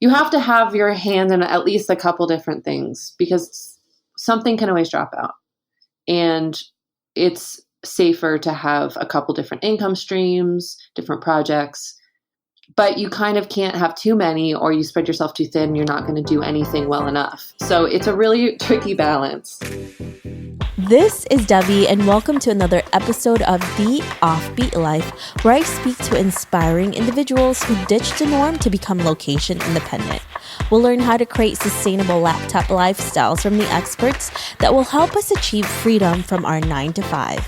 you have to have your hand in at least a couple different things because something can always drop out. And it's safer to have a couple different income streams, different projects, but you kind of can't have too many or you spread yourself too thin. You're not going to do anything well enough. So it's a really tricky balance. This is Debbie, and welcome to another episode of The Offbeat Life, where I speak to inspiring individuals who ditched the norm to become location independent. We'll learn how to create sustainable laptop lifestyles from the experts that will help us achieve freedom from our 9-to-5.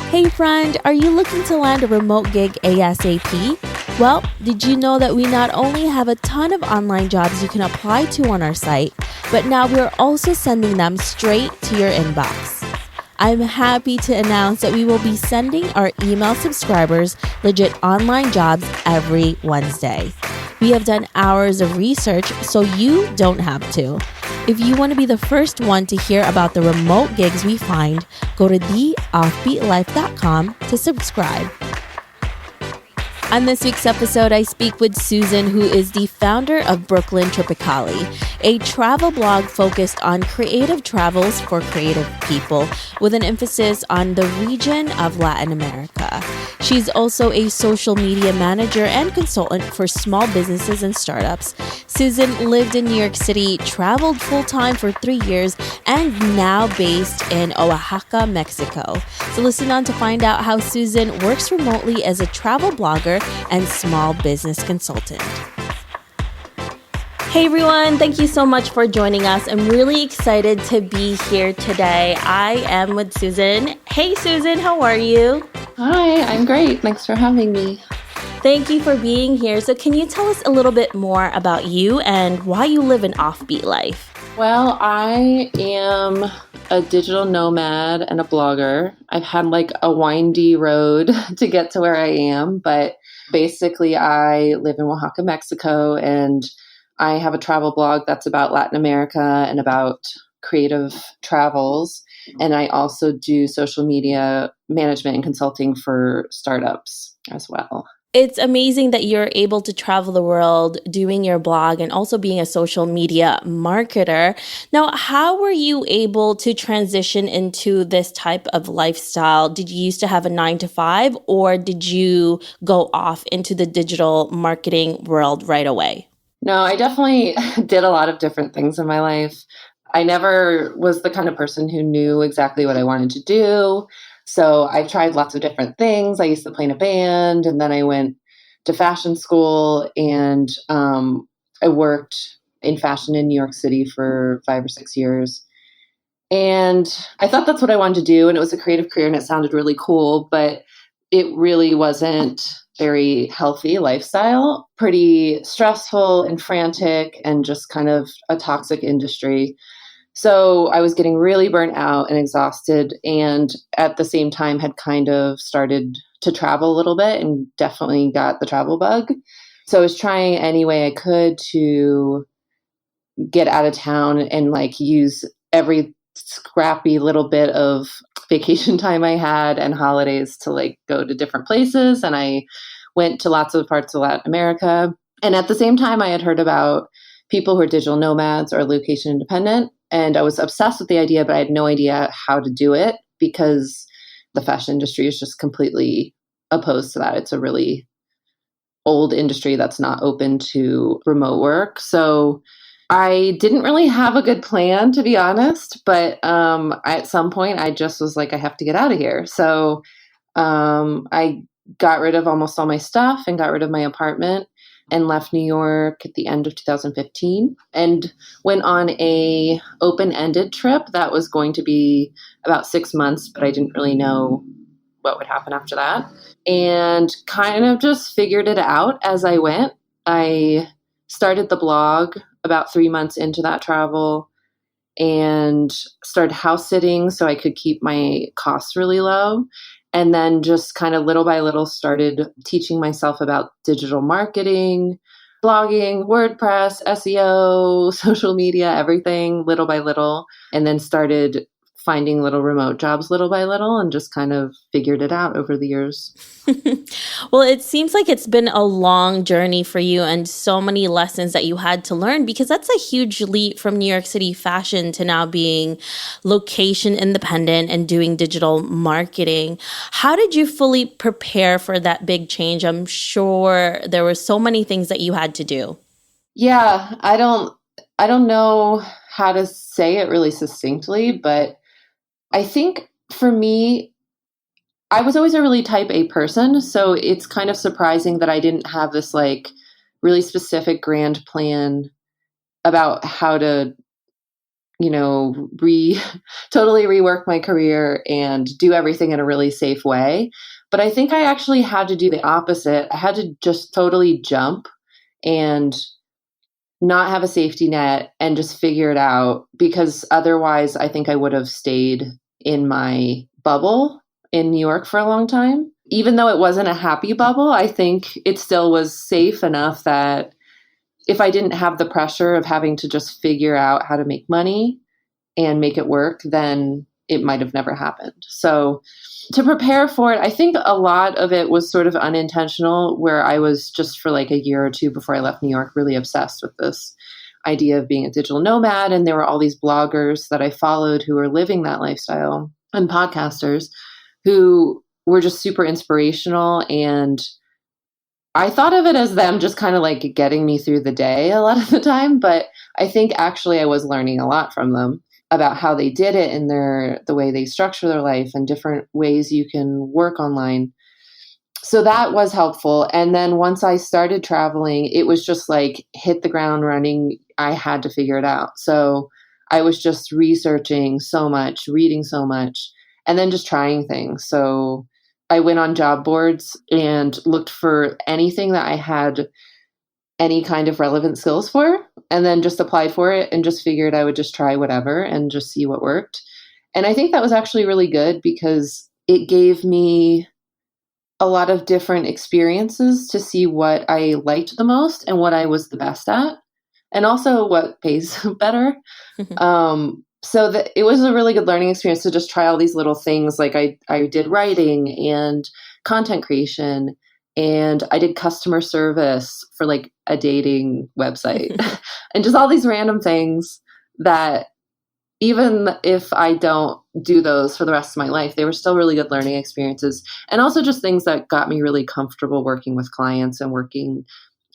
Hey friend, are you looking to land a remote gig ASAP? Well, did you know that we not only have a ton of online jobs you can apply to on our site, but now we're also sending them straight to your inbox. I'm happy to announce that we will be sending our email subscribers legit online jobs every Wednesday. We have done hours of research, so you don't have to. If you want to be the first one to hear about the remote gigs we find, go to theoffbeatlife.com to subscribe. On this week's episode, I speak with Susan, who is the founder of Brooklyn Tropicali, a travel blog focused on creative travels for creative people, with an emphasis on the region of Latin America. She's also a social media manager and consultant for small businesses and startups. Susan lived in New York City, traveled full-time for 3 years, and now based in Oaxaca, Mexico. So listen on to find out how Susan works remotely as a travel blogger and small business consultant. Hey everyone, thank you so much for joining us. I'm really excited to be here today. I am with Susan. Hey Susan, how are you? Hi, I'm great. Thanks for having me. Thank you for being here. So can you tell us a little bit more about you and why you live an offbeat life? Well, I am a digital nomad and a blogger. I've had like a windy road to get to where I am, but basically I live in Oaxaca, Mexico, and I have a travel blog that's about Latin America and about creative travels. And I also do social media management and consulting for startups as well. It's amazing that you're able to travel the world doing your blog and also being a social media marketer. Now, how were you able to transition into this type of lifestyle? Did you used to have a 9-to-5 or did you go off into the digital marketing world right away? No, I definitely did a lot of different things in my life. I never was the kind of person who knew exactly what I wanted to do. So I tried lots of different things. I used to play in a band, and then I went to fashion school, and I worked in fashion in New York City for 5 or 6 years. And I thought that's what I wanted to do, and it was a creative career, and it sounded really cool, but it really wasn't very healthy lifestyle, pretty stressful and frantic, and just kind of a toxic industry. So I was getting really burnt out and exhausted, and at the same time had kind of started to travel a little bit and definitely got the travel bug. So I was trying any way I could to get out of town and like use every scrappy little bit of vacation time I had and holidays to like go to different places. And I went to lots of parts of Latin America. And at the same time, I had heard about people who are digital nomads or location independent. And I was obsessed with the idea, but I had no idea how to do it because the fashion industry is just completely opposed to that. It's a really old industry that's not open to remote work. So I didn't really have a good plan, to be honest. But at some point, I just was like, I have to get out of here. So I got rid of almost all my stuff and got rid of my apartment and left New York at the end of 2015 and went on a open-ended trip that was going to be about 6 months, but I didn't really know what would happen after that. And kind of just figured it out as I went. I started the blog about 3 months into that travel and started house sitting so I could keep my costs really low. And then just kind of little by little started teaching myself about digital marketing, blogging, WordPress, SEO, social media, everything little by little. And then started finding little remote jobs little by little and just kind of figured it out over the years. Well, it seems like it's been a long journey for you and so many lessons that you had to learn, because that's a huge leap from New York City fashion to now being location independent and doing digital marketing. How did you fully prepare for that big change? I'm sure there were so many things that you had to do. Yeah, I don't know how to say it really succinctly, but I think for me, I was always a really type A person, so it's kind of surprising that I didn't have this like really specific grand plan about how to, you know, totally rework my career and do everything in a really safe way. But I think I actually had to do the opposite. I had to just totally jump and not have a safety net and just figure it out, because otherwise I think I would have stayed in my bubble in New York for a long time. Even though it wasn't a happy bubble, I think it still was safe enough that if I didn't have the pressure of having to just figure out how to make money and make it work, then it might have never happened. So to prepare for it, I think a lot of it was sort of unintentional, where I was just for like a year or two before I left New York really obsessed with this idea of being a digital nomad. And there were all these bloggers that I followed who were living that lifestyle, and podcasters who were just super inspirational. And I thought of it as them just kind of like getting me through the day a lot of the time. But I think actually I was learning a lot from them about how they did it and the way they structure their life and different ways you can work online. So that was helpful. And then once I started traveling, it was just like hit the ground running. I had to figure it out. So I was just researching so much, reading so much, and then just trying things. So I went on job boards and looked for anything that I had any kind of relevant skills for, and then just applied for it and just figured I would just try whatever and just see what worked. And I think that was actually really good because it gave me a lot of different experiences to see what I liked the most and what I was the best at, and also what pays better. So that it was a really good learning experience to just try all these little things. Like I did writing and content creation, and I did customer service for like a dating website and just all these random things that even if I don't do those for the rest of my life, they were still really good learning experiences. And also just things that got me really comfortable working with clients and working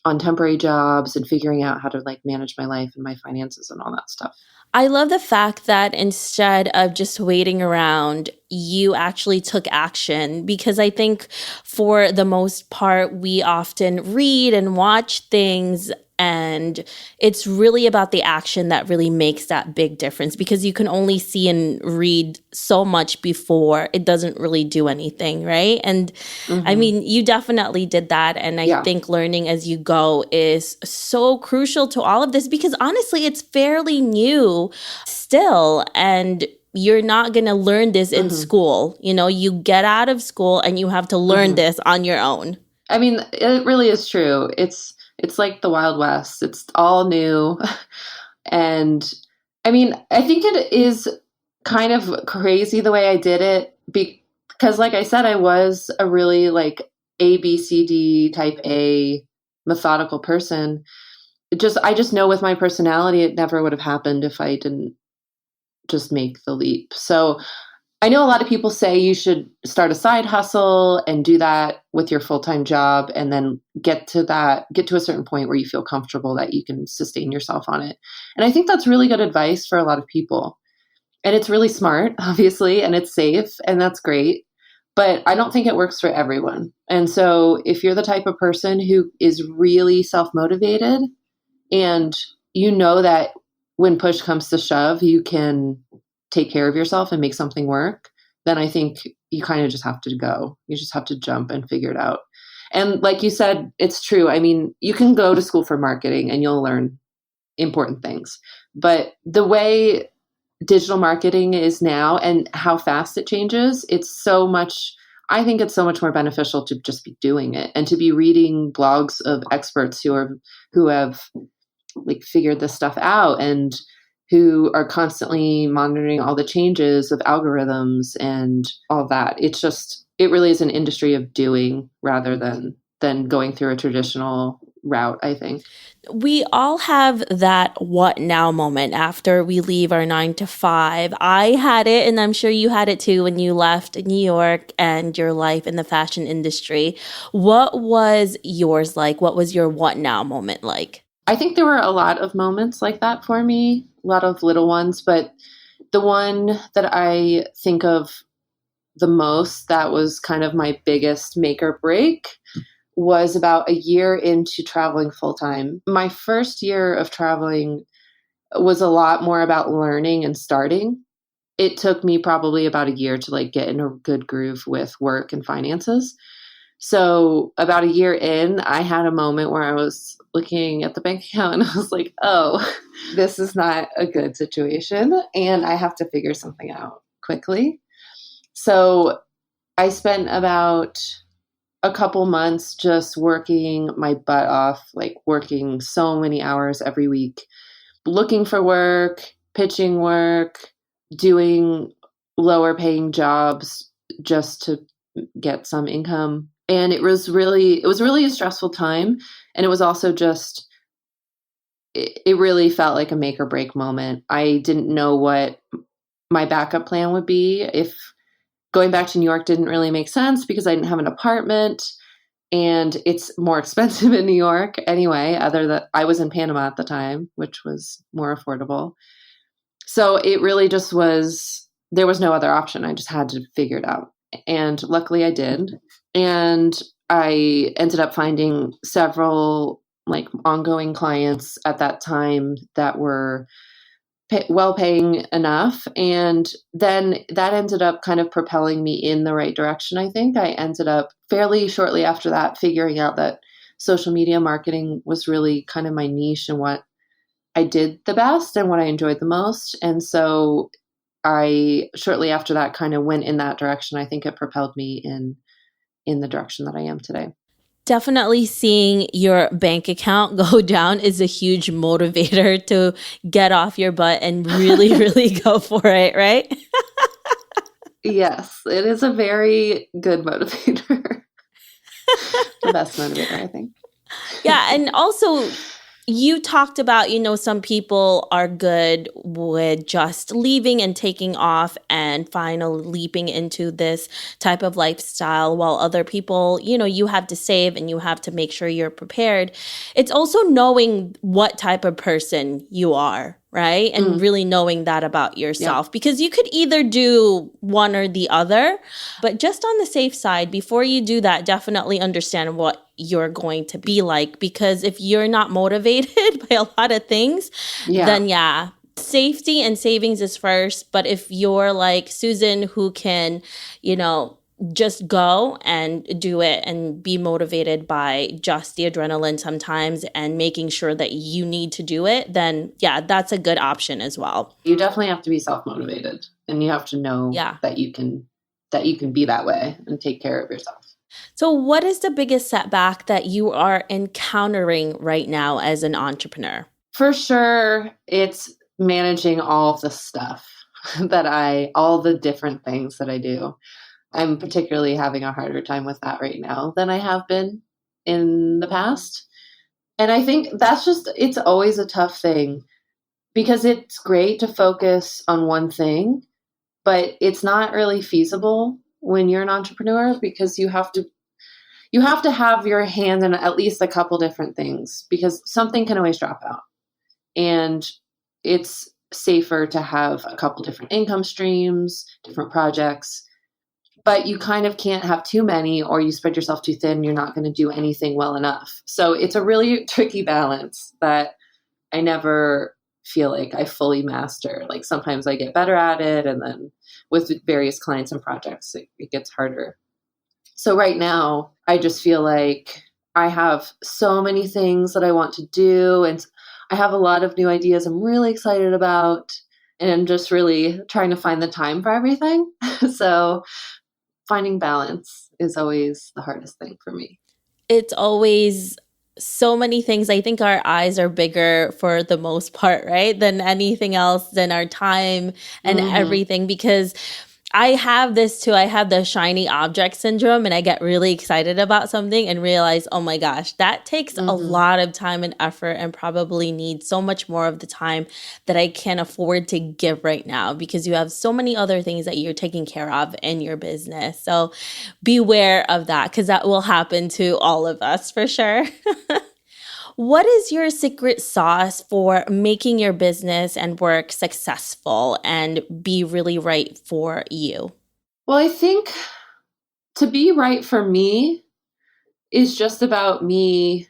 on temporary jobs and figuring out how to like manage my life and my finances and all that stuff. I love the fact that instead of just waiting around, you actually took action, because I think for the most part, we often read and watch things, and it's really about the action that really makes that big difference, because you can only see and read so much before it doesn't really do anything, right? And I mean, you definitely did that. And I think learning as you go is so crucial to all of this, because honestly, it's fairly new still. And you're not going to learn this in school. You know, you get out of school and you have to learn this on your own. I mean, it really is true. It's like the Wild West. It's all new. And I mean, I think it is kind of crazy the way I did it because like I said, I was a really like A, B, C, D type A methodical person. I just know with my personality, it never would have happened if I didn't just make the leap. So I know a lot of people say you should start a side hustle and do that with your full-time job and then get to a certain point where you feel comfortable that you can sustain yourself on it. And I think that's really good advice for a lot of people. And it's really smart, obviously, and it's safe, and that's great. But I don't think it works for everyone. And so if you're the type of person who is really self-motivated and you know that when push comes to shove, you can take care of yourself and make something work, then I think you kind of just have to go. You just have to jump and figure it out. And like you said, it's true. I mean, you can go to school for marketing and you'll learn important things. But the way digital marketing is now and how fast it changes, I think it's so much more beneficial to just be doing it and to be reading blogs of experts who have like figured this stuff out and who are constantly monitoring all the changes of algorithms and all that. It really is an industry of doing rather than going through a traditional route, I think. We all have that what now moment after we leave our 9 to 5. I had it, and I'm sure you had it too when you left New York and your life in the fashion industry. What was yours like? What was your what now moment like? I think there were a lot of moments like that for me, a lot of little ones, but the one that I think of the most that was kind of my biggest make or break was about a year into traveling full time. My first year of traveling was a lot more about learning and starting. It took me probably about a year to like get in a good groove with work and finances. So about a year in, I had a moment where I was looking at the bank account and I was like, oh, this is not a good situation and I have to figure something out quickly. So I spent about a couple months just working my butt off, like working so many hours every week, looking for work, pitching work, doing lower paying jobs just to get some income. And it was really a stressful time. And it was also just, it really felt like a make or break moment. I didn't know what my backup plan would be if going back to New York didn't really make sense because I didn't have an apartment and it's more expensive in New York anyway, other than I was in Panama at the time, which was more affordable. So it really just was, there was no other option. I just had to figure it out. And luckily I did. And I ended up finding several like ongoing clients at that time that were well paying enough. And then that ended up kind of propelling me in the right direction. I think I ended up fairly shortly after that figuring out that social media marketing was really kind of my niche and what I did the best and what I enjoyed the most. And so I shortly after that kind of went in that direction. I think it propelled me in the direction that I am today. Definitely seeing your bank account go down is a huge motivator to get off your butt and really, really go for it, right? Yes, it is a very good motivator. The best motivator, I think. Yeah. And also, you talked about, some people are good with just leaving and taking off and finally leaping into this type of lifestyle, while other people, you have to save and you have to make sure you're prepared. It's also knowing what type of person you are, right? And really knowing that about yourself, because you could either do one or the other, but just on the safe side, before you do that, definitely understand what you're going to be like, because if you're not motivated by a lot of things, then safety and savings is first. But if you're like Susan, who can, just go and do it and be motivated by just the adrenaline sometimes and making sure that you need to do it, then that's a good option as well. You definitely have to be self-motivated and you have to know that you can be that way and take care of yourself. So what is the biggest setback that you are encountering right now as an entrepreneur? For sure, it's managing all of the stuff all the different things that I do. I'm particularly having a harder time with that right now than I have been in the past. And I think it's always a tough thing because it's great to focus on one thing, but it's not really feasible when you're an entrepreneur because you have to have your hand in at least a couple different things because something can always drop out. And it's safer to have a couple different income streams, different projects, but you kind of can't have too many or you spread yourself too thin. You're not going to do anything well enough. So it's a really tricky balance that I never feel like I fully master. Like sometimes I get better at it. And then with various clients and projects, it gets harder. So right now, I just feel like I have so many things that I want to do. And I have a lot of new ideas I'm really excited about. And I'm just really trying to find the time for everything. So finding balance is always the hardest thing for me. It's always so many things. I think our eyes are bigger for the most part, right? Than anything else, than our time and Hmm. everything. Because I have this too. I have the shiny object syndrome, and I get really excited about something and realize, oh my gosh, that takes a Hmm. lot of time and effort and probably needs so much more of the time that I can't afford to give right now because you have so many other things that you're taking care of in your business. So beware of that because that will happen to all of us for sure. What is your secret sauce for making your business and work successful and be really right for you? Well, I think to be right for me is just about me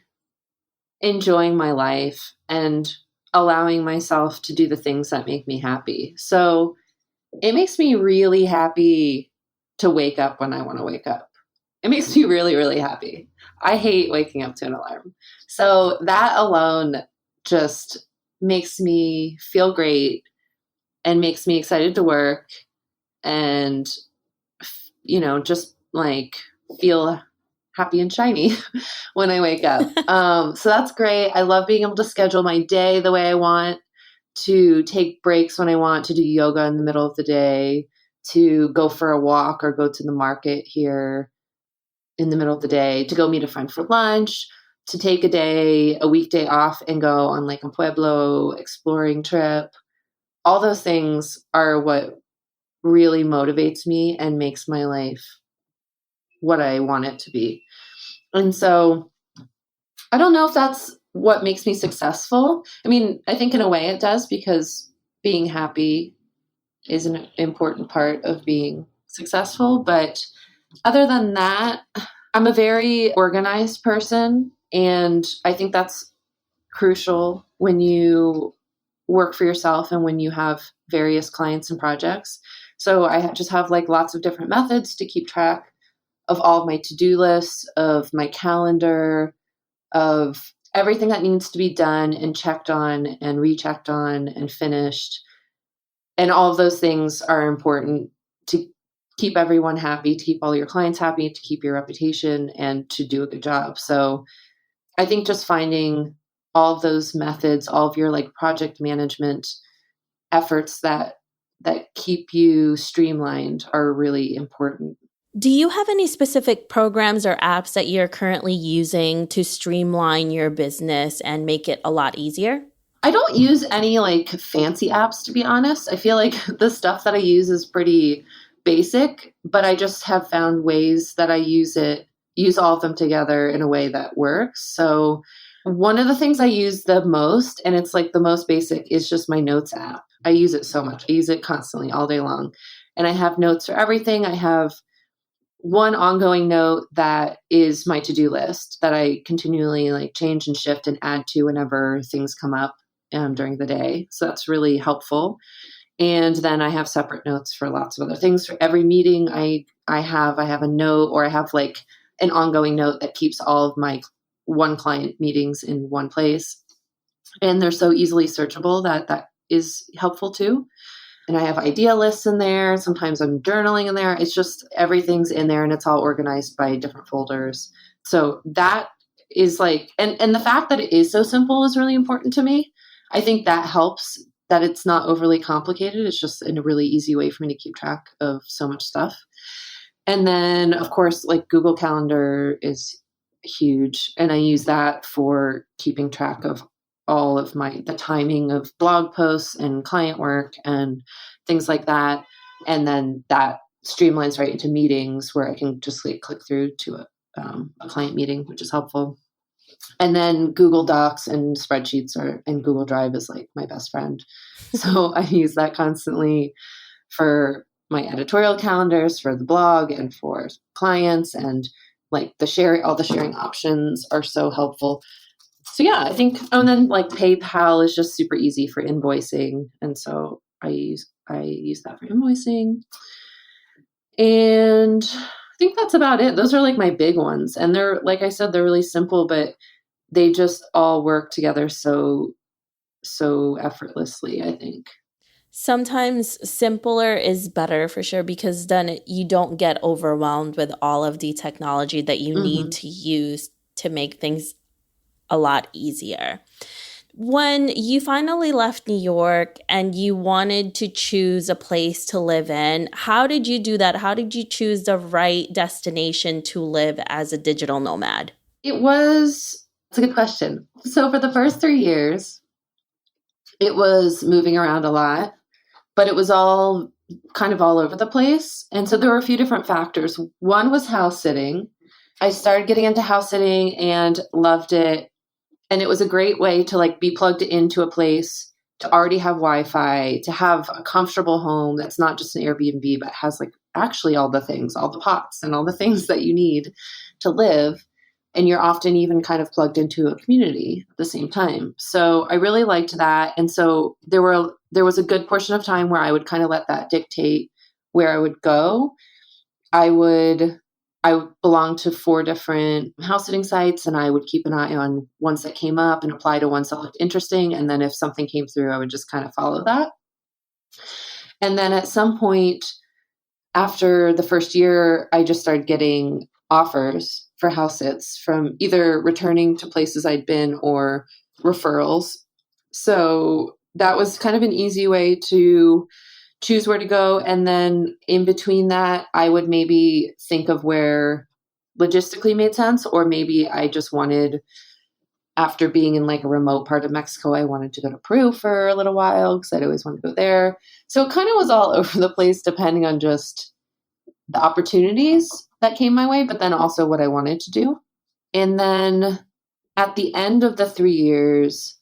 enjoying my life and allowing myself to do the things that make me happy. So it makes me really happy to wake up when I want to wake up. It makes me really, really happy. I hate waking up to an alarm. So that alone just makes me feel great and makes me excited to work and, just like feel happy and shiny when I wake up. So that's great. I love being able to schedule my day the way I want, to take breaks when I want, to do yoga in the middle of the day, to go for a walk or go to the market here in the middle of the day, to go meet a friend for lunch, to take a weekday off and go on like a Pueblo exploring trip. All those things are what really motivates me and makes my life what I want it to be. And so I don't know if that's what makes me successful. I mean, I think in a way it does because being happy is an important part of being successful. But other than that, I'm a very organized person. And I think that's crucial when you work for yourself and when you have various clients and projects. So I just have like lots of different methods to keep track of all of my to-do lists, of my calendar, of everything that needs to be done and checked on and rechecked on and finished. And all of those things are important to keep everyone happy, to keep all your clients happy, to keep your reputation, and to do a good job. So I think just finding all of those methods, all of your like project management efforts that keep you streamlined are really important. Do you have any specific programs or apps that you're currently using to streamline your business and make it a lot easier? I don't use any like fancy apps, to be honest. I feel like the stuff that I use is pretty basic, but I just have found ways that use all of them together in a way that works. So one of the things I use the most, and it's like the most basic, is just my notes app. I use it so much. I use it constantly all day long. And I have notes for everything. I have one ongoing note that is my to-do list that I continually like change and shift and add to whenever things come up during the day. So that's really helpful. And then I have separate notes for lots of other things. For every meeting I have a note, or I have like an ongoing note that keeps all of my one client meetings in one place. And they're so easily searchable that is helpful too. And I have idea lists in there. Sometimes I'm journaling in there. It's just everything's in there and it's all organized by different folders. So that is like, and the fact that it is so simple is really important to me. I think that helps that it's not overly complicated. It's just in a really easy way for me to keep track of so much stuff. And then, of course, like Google Calendar is huge. And I use that for keeping track of all of the timing of blog posts and client work and things like that. And then that streamlines right into meetings where I can just like click through to a client meeting, which is helpful. And then Google Docs and spreadsheets and Google Drive is like my best friend. So I use that constantly for my editorial calendars, for the blog, and for clients, and like all the sharing options are so helpful. So yeah, I think, and then like PayPal is just super easy for invoicing, and so I use that for invoicing. And I think that's about it. Those are like my big ones, and they're, like I said, they're really simple, but they just all work together so effortlessly, I think. Sometimes simpler is better for sure because then you don't get overwhelmed with all of the technology that you need Hmm. to use to make things a lot easier. When you finally left New York and you wanted to choose a place to live in, how did you do that? How did you choose the right destination to live as a digital nomad? It's a good question. So for the first 3 years, it was moving around a lot, but it was all kind of all over the place. And so there were a few different factors. One was house sitting. I started getting into house sitting and loved it. And it was a great way to like be plugged into a place, to already have Wi-Fi, to have a comfortable home that's not just an Airbnb, but has like actually all the things, all the pots and all the things that you need to live. And you're often even kind of plugged into a community at the same time. So I really liked that. And so there was a good portion of time where I would kind of let that dictate where I would go. I belonged to 4 different house sitting sites, and I would keep an eye on ones that came up and apply to ones that looked interesting. And then if something came through, I would just kind of follow that. And then at some point after the first year, I just started getting offers for house sits from either returning to places I'd been or referrals. So that was kind of an easy way to choose where to go. And then in between that, I would maybe think of where logistically made sense, or maybe I just wanted, after being in like a remote part of Mexico, I wanted to go to Peru for a little while because I'd always wanted to go there. So it kind of was all over the place depending on just the opportunities that came my way, but then also what I wanted to do. And then at the end of the 3 years,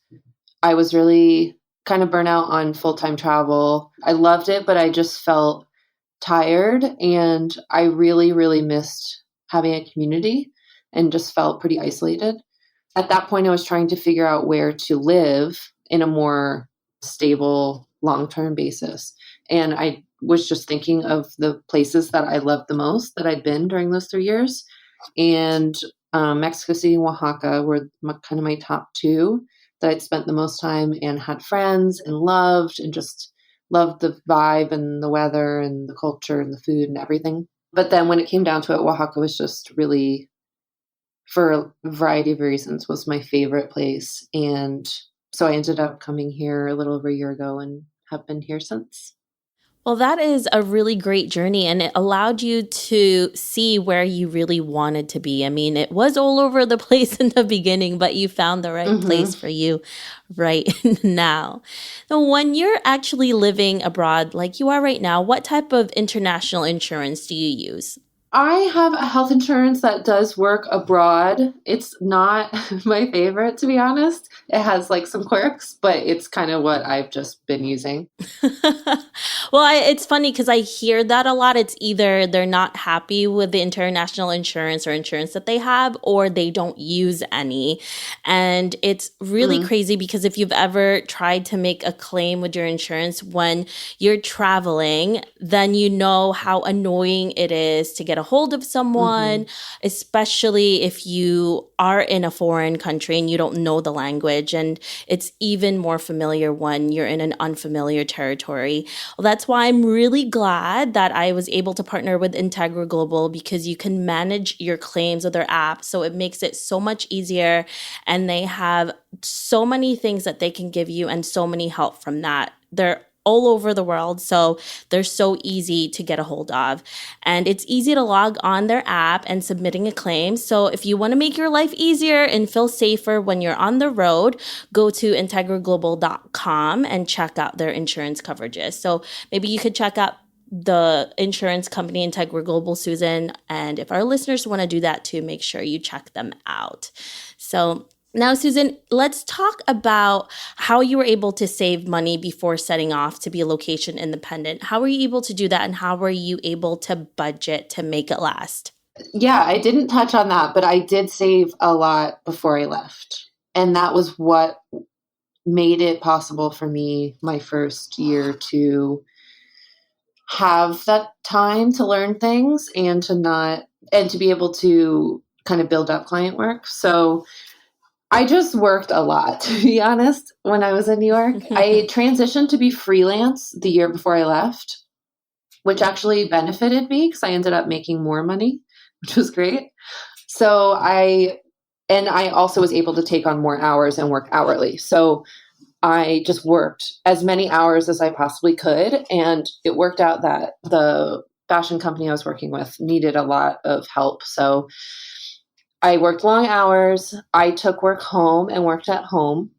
I was really kind of burnt out on full-time travel. I loved it, but I just felt tired, and I really, really missed having a community and just felt pretty isolated. At that point, I was trying to figure out where to live in a more stable, long-term basis. And I was just thinking of the places that I loved the most that I'd been during those 3 years. And Mexico City and Oaxaca were kind of my top 2 that I'd spent the most time and had friends and loved, and just loved the vibe and the weather and the culture and the food and everything. But then when it came down to it, Oaxaca was just really, for a variety of reasons, was my favorite place. And so I ended up coming here a little over a year ago and have been here since. Well, that is a really great journey, and it allowed you to see where you really wanted to be. I mean, it was all over the place in the beginning, but you found the right place for you right now. Now, when you're actually living abroad like you are right now, what type of international insurance do you use? I have a health insurance that does work abroad. It's not my favorite, to be honest. It has like some quirks, but it's kind of what I've just been using. Well, it's funny because I hear that a lot. It's either they're not happy with the international insurance or insurance that they have, or they don't use any. And it's really crazy because if you've ever tried to make a claim with your insurance when you're traveling, then you know how annoying it is to get a hold of someone, especially if you are in a foreign country and you don't know the language. And it's even more familiar when you're in an unfamiliar territory. Well, that's why I'm really glad that I was able to partner with Integra Global, because you can manage your claims with their app. So it makes it so much easier. And they have so many things that they can give you and so many help from that. They're all over the world, so they're so easy to get a hold of. And it's easy to log on their app and submitting a claim. So if you want to make your life easier and feel safer when you're on the road, go to integraglobal.com and check out their insurance coverages. So maybe you could check out the insurance company Integra Global, Susan. And if our listeners want to do that too, make sure you check them out. So now, Susan, let's talk about how you were able to save money before setting off to be location independent. How were you able to do that, and how were you able to budget to make it last? Yeah, I didn't touch on that, but I did save a lot before I left. And that was what made it possible for me my first year to have that time to learn things and to be able to kind of build up client work. So I just worked a lot, to be honest, when I was in New York. I transitioned to be freelance the year before I left, which actually benefited me because I ended up making more money, which was great. So I And I also was able to take on more hours and work hourly. So I just worked as many hours as I possibly could. And it worked out that the fashion company I was working with needed a lot of help. So I worked long hours. I took work home and worked at home.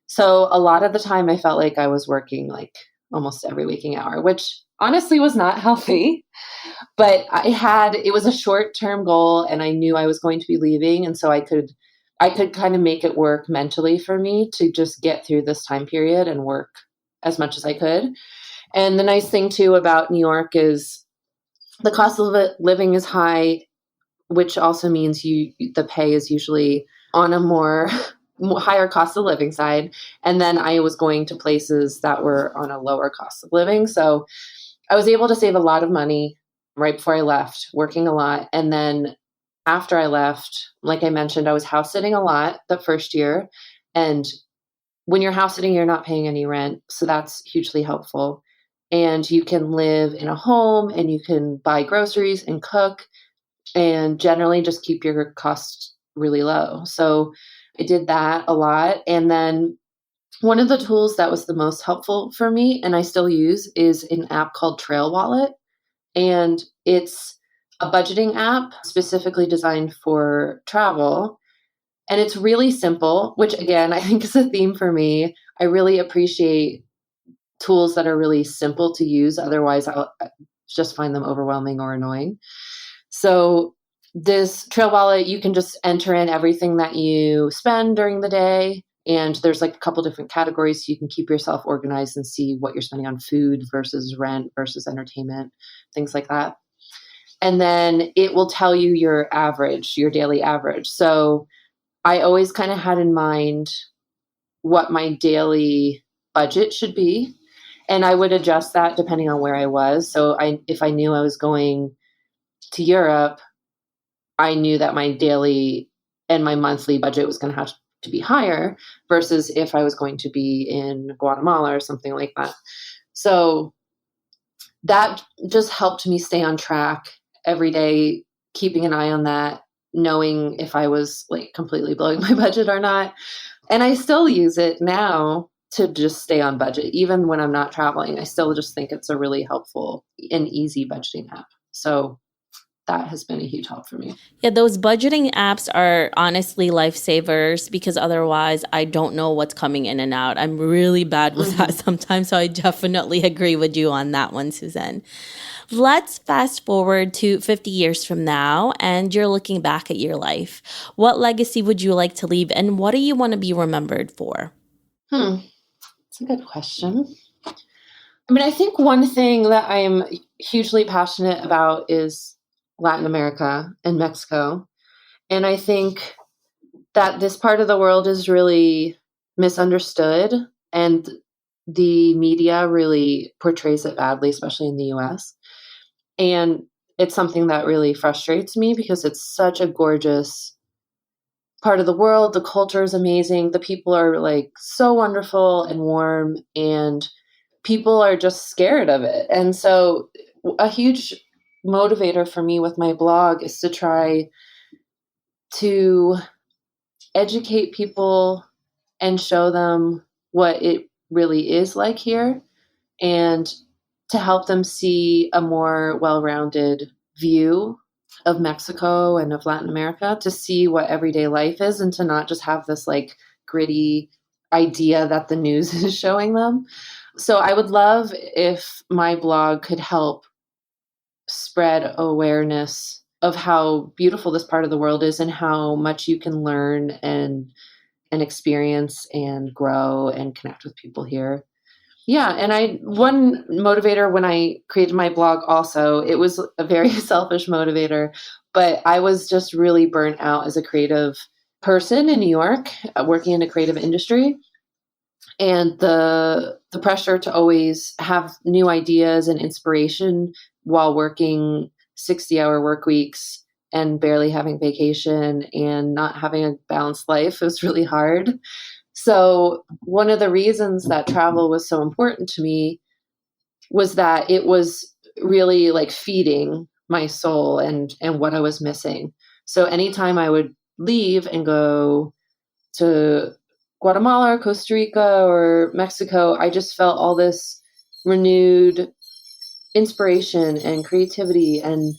So a lot of the time I felt like I was working like almost every waking hour, which honestly was not healthy. But it was a short-term goal and I knew I was going to be leaving. And so I could kind of make it work mentally for me to just get through this time period and work as much as I could. And the nice thing too about New York is the cost of living is high, which also means the pay is usually on a more higher cost of living side. And then I was going to places that were on a lower cost of living. So I was able to save a lot of money right before I left, working a lot. And then after I left, like I mentioned, I was house sitting a lot the first year. And when you're house sitting, you're not paying any rent. So that's hugely helpful. And you can live in a home and you can buy groceries and cook and generally just keep your costs really low. So I did that a lot. And then one of the tools that was the most helpful for me, and I still use, is an app called Trail Wallet. And it's a budgeting app specifically designed for travel. And it's really simple, which again, I think is a theme for me. I really appreciate tools that are really simple to use. Otherwise, I'll just find them overwhelming or annoying. So this Trail Wallet, you can just enter in everything that you spend during the day. And there's like a couple different categories so you can keep yourself organized and see what you're spending on food versus rent versus entertainment, things like that. And then it will tell you your average, your daily average. So I always kind of had in mind what my daily budget should be. And I would adjust that depending on where I was. So if I knew I was going to Europe, I knew that my daily and my monthly budget was going to have to be higher versus if I was going to be in Guatemala or something like that. So that just helped me stay on track every day, keeping an eye on that, knowing if I was like completely blowing my budget or not. And I still use it now to just stay on budget. Even when I'm not traveling, I still just think it's a really helpful and easy budgeting app. So that has been a huge help for me. Yeah, those budgeting apps are honestly lifesavers because otherwise I don't know what's coming in and out. I'm really bad with that sometimes, so I definitely agree with you on that one, Suzanne. Let's fast forward to 50 years from now and you're looking back at your life. What legacy would you like to leave and what do you want to be remembered for? That's a good question. I mean, I think one thing that I'm hugely passionate about is Latin America and Mexico. And I think that this part of the world is really misunderstood and the media really portrays it badly, especially in the US. And it's something that really frustrates me because it's such a gorgeous part of the world. The culture is amazing. The people are like so wonderful and warm, and people are just scared of it. And so a huge motivator for me with my blog is to try to educate people and show them what it really is like here and to help them see a more well-rounded view of Mexico and of Latin America, to see what everyday life is and to not just have this like gritty idea that the news is showing them. So I would love if my blog could help spread awareness of how beautiful this part of the world is and how much you can learn and experience and grow and connect with people here. Yeah, and one motivator when I created my blog also, it was a very selfish motivator, but I was just really burnt out as a creative person in New York, working in a creative industry. And the pressure to always have new ideas and inspiration while working 60-hour work weeks and barely having vacation and not having a balanced life was really hard. So one of the reasons that travel was so important to me was that it was really like feeding my soul and what I was missing. So anytime I would leave and go to Guatemala or Costa Rica or Mexico, I just felt all this renewed inspiration and creativity, and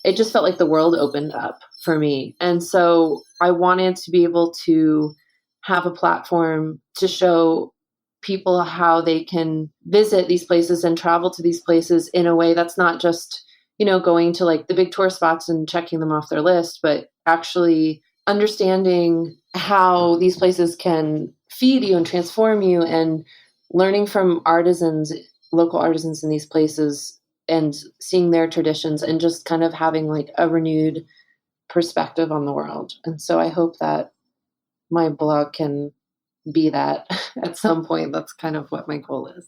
it just felt like the world opened up for me. And so I wanted to be able to have a platform to show people how they can visit these places and travel to these places in a way that's not just, going to like the big tour spots and checking them off their list, but actually understanding how these places can feed you and transform you, and learning from local artisans in these places, and seeing their traditions, and just kind of having like a renewed perspective on the world. And so I hope that my blog can be that at some point. That's kind of what my goal is.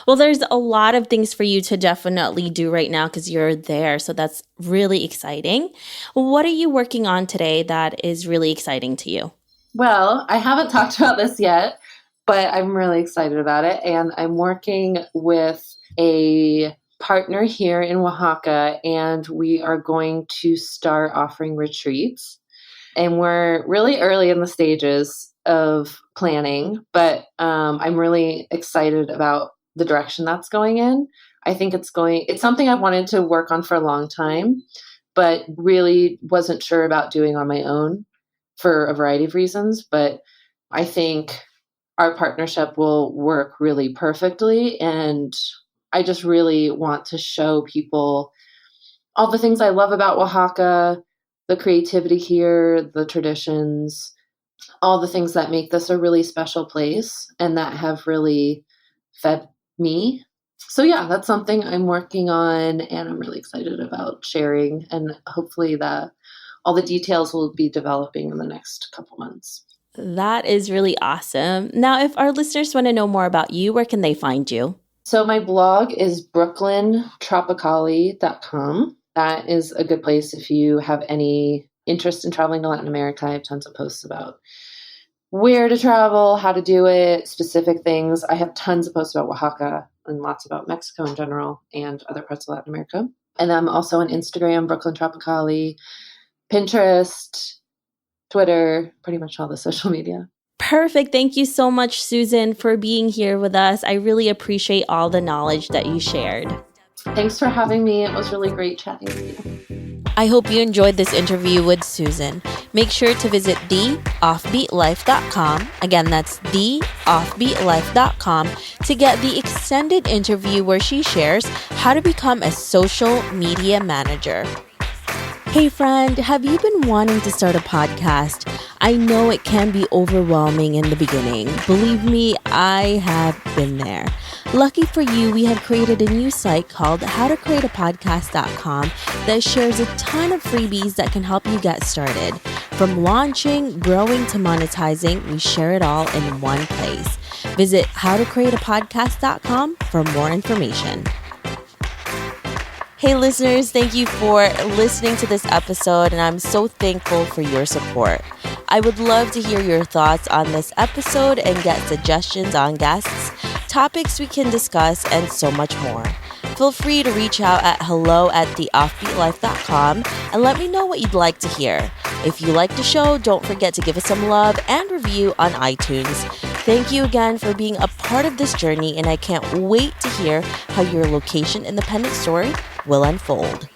Well, there's a lot of things for you to definitely do right now because you're there. So that's really exciting. What are you working on today that is really exciting to you? Well, I haven't talked about this yet, but I'm really excited about it. And I'm working with a partner here in Oaxaca, and we are going to start offering retreats. And we're really early in the stages of planning, but I'm really excited about the direction that's going in. I think it's something I wanted to work on for a long time, but really wasn't sure about doing on my own for a variety of reasons. But I think our partnership will work really perfectly. And I just really want to show people all the things I love about Oaxaca, the creativity here, the traditions, all the things that make this a really special place and that have really fed me. So yeah, that's something I'm working on, and I'm really excited about sharing, and hopefully all the details will be developing in the next couple months. That is really awesome. Now, if our listeners want to know more about you, where can they find you? So my blog is brooklyntropicali.com. That is a good place if you have any interest in traveling to Latin America. I have tons of posts about where to travel, how to do it, specific things. I have tons of posts about Oaxaca and lots about Mexico in general and other parts of Latin America. And I'm also on Instagram, Brooklyn Tropicali, Pinterest, Twitter, pretty much all the social media. Perfect. Thank you so much, Susan, for being here with us. I really appreciate all the knowledge that you shared. Thanks for having me. It was really great chatting with you. I hope you enjoyed this interview with Susan. Make sure to visit theoffbeatlife.com. Again, that's theoffbeatlife.com to get the extended interview where she shares how to become a social media manager. Hey friend, have you been wanting to start a podcast? I know it can be overwhelming in the beginning. Believe me, I have been there. Lucky for you, we have created a new site called howtocreateapodcast.com that shares a ton of freebies that can help you get started. From launching, growing to monetizing, we share it all in one place. Visit howtocreateapodcast.com for more information. Hey listeners, thank you for listening to this episode, and I'm so thankful for your support. I would love to hear your thoughts on this episode and get suggestions on guests, topics we can discuss, and so much more. Feel free to reach out at hello@theoffbeatlife.com and let me know what you'd like to hear. If you like the show, don't forget to give us some love and review on iTunes. Thank you again for being a part of this journey, and I can't wait to hear how your location independent story will unfold.